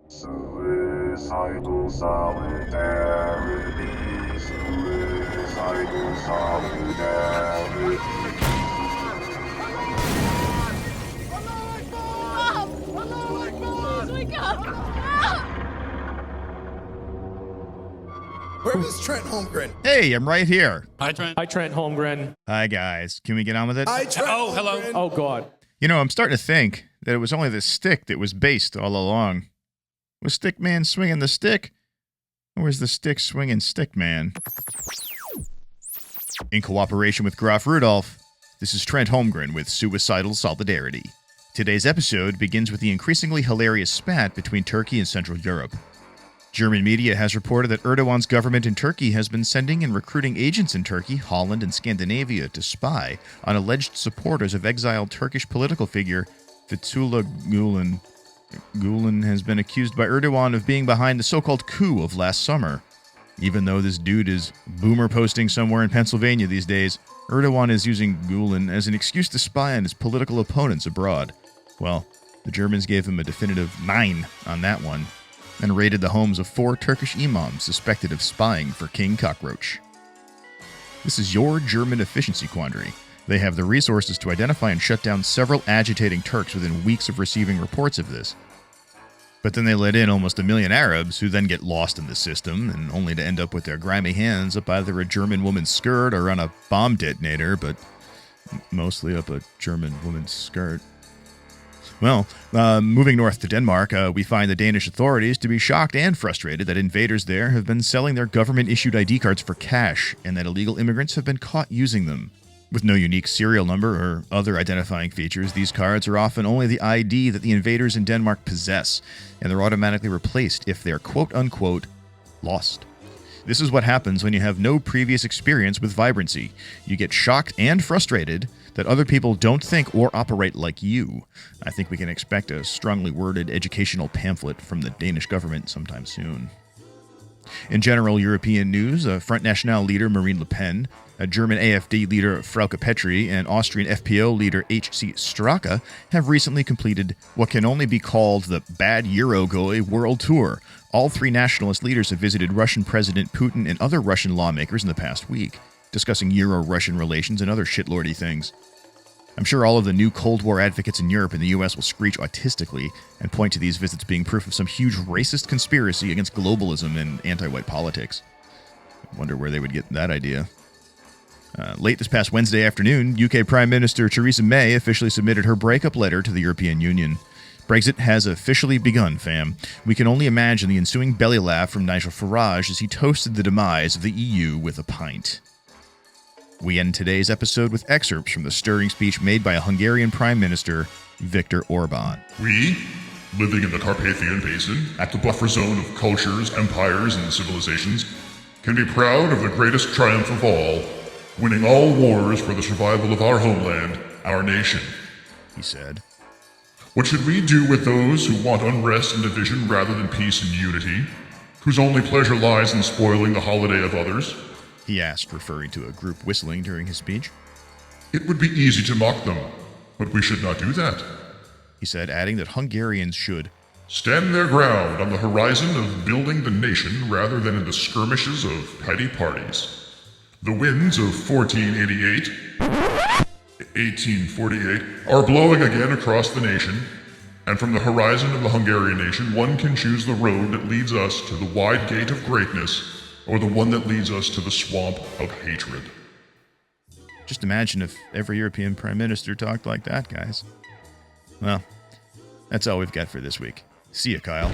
Suicidal solidarity. Suicidal solidarity. Wake up! Where is Trent Holmgren? Hey, I'm right here. Hi, Trent. Hi, Trent Holmgren. Hi, guys. Can we get on with it? Trent Oh, hello. Holmgren. Oh, God. You know, I'm starting to think that it was only the stick that was based all along. Was Stickman swinging the stick? Or was the stick swinging Stickman? In cooperation with Graf Rudolph, this is Trent Holmgren with Suicidal Solidarity. Today's episode begins with the increasingly hilarious spat between Turkey and Central Europe. German media has reported that Erdogan's government in Turkey has been sending and recruiting agents in Turkey, Holland, and Scandinavia to spy on alleged supporters of exiled Turkish political figure Fethullah Gulen. Gulen has been accused by Erdogan of being behind the so-called coup of last summer. Even though this dude is boomer posting somewhere in Pennsylvania these days, Erdogan is using Gulen as an excuse to spy on his political opponents abroad. Well, the Germans gave him a definitive 9 on that one, and raided the homes of 4 Turkish imams suspected of spying for King Cockroach. This is your German efficiency quandary. They have the resources to identify and shut down several agitating Turks within weeks of receiving reports of this. But then they let in almost 1 million Arabs, who then get lost in the system, and only to end up with their grimy hands up either a German woman's skirt or on a bomb detonator, but mostly up a German woman's skirt. Well, moving north to Denmark, we find the Danish authorities to be shocked and frustrated that invaders there have been selling their government-issued ID cards for cash, and that illegal immigrants have been caught using them. With no unique serial number or other identifying features, these cards are often only the ID that the invaders in Denmark possess, and they're automatically replaced if they're quote-unquote lost. This is what happens when you have no previous experience with vibrancy. You get shocked and frustrated that other people don't think or operate like you. I think we can expect a strongly worded educational pamphlet from the Danish government sometime soon. In general European news, Front National leader Marine Le Pen, a German AfD leader Frauke Petry, and Austrian FPO leader H.C. Straka have recently completed what can only be called the Bad Eurogoy World Tour. All 3 nationalist leaders have visited Russian President Putin and other Russian lawmakers in the past week, discussing Euro-Russian relations and other shitlordy things. I'm sure all of the new Cold War advocates in Europe and the US will screech autistically and point to these visits being proof of some huge racist conspiracy against globalism and anti-white politics. I wonder where they would get that idea. Late this past Wednesday afternoon, UK Prime Minister Theresa May officially submitted her breakup letter to the European Union. Brexit has officially begun, fam. We can only imagine the ensuing belly laugh from Nigel Farage as he toasted the demise of the EU with a pint. We end today's episode with excerpts from the stirring speech made by a Hungarian Prime Minister, Viktor Orban. We, living in the Carpathian Basin, at the buffer zone of cultures, empires, and civilizations, can be proud of the greatest triumph of all, winning all wars for the survival of our homeland, our nation, He said. What should we do with those who want unrest and division rather than peace and unity, whose only pleasure lies in spoiling the holiday of others? He asked, referring to a group whistling during his speech. It would be easy to mock them, but we should not do that. He said, adding that Hungarians should Stand their ground on the horizon of building the nation rather than in the skirmishes of petty parties. The winds of 1488, 1848 are blowing again across the nation, and from the horizon of the Hungarian nation, one can choose the road that leads us to the wide gate of greatness, or the one that leads us to the swamp of hatred. Just imagine if every European Prime Minister talked like that, guys. Well, that's all we've got for this week. See ya, Kyle.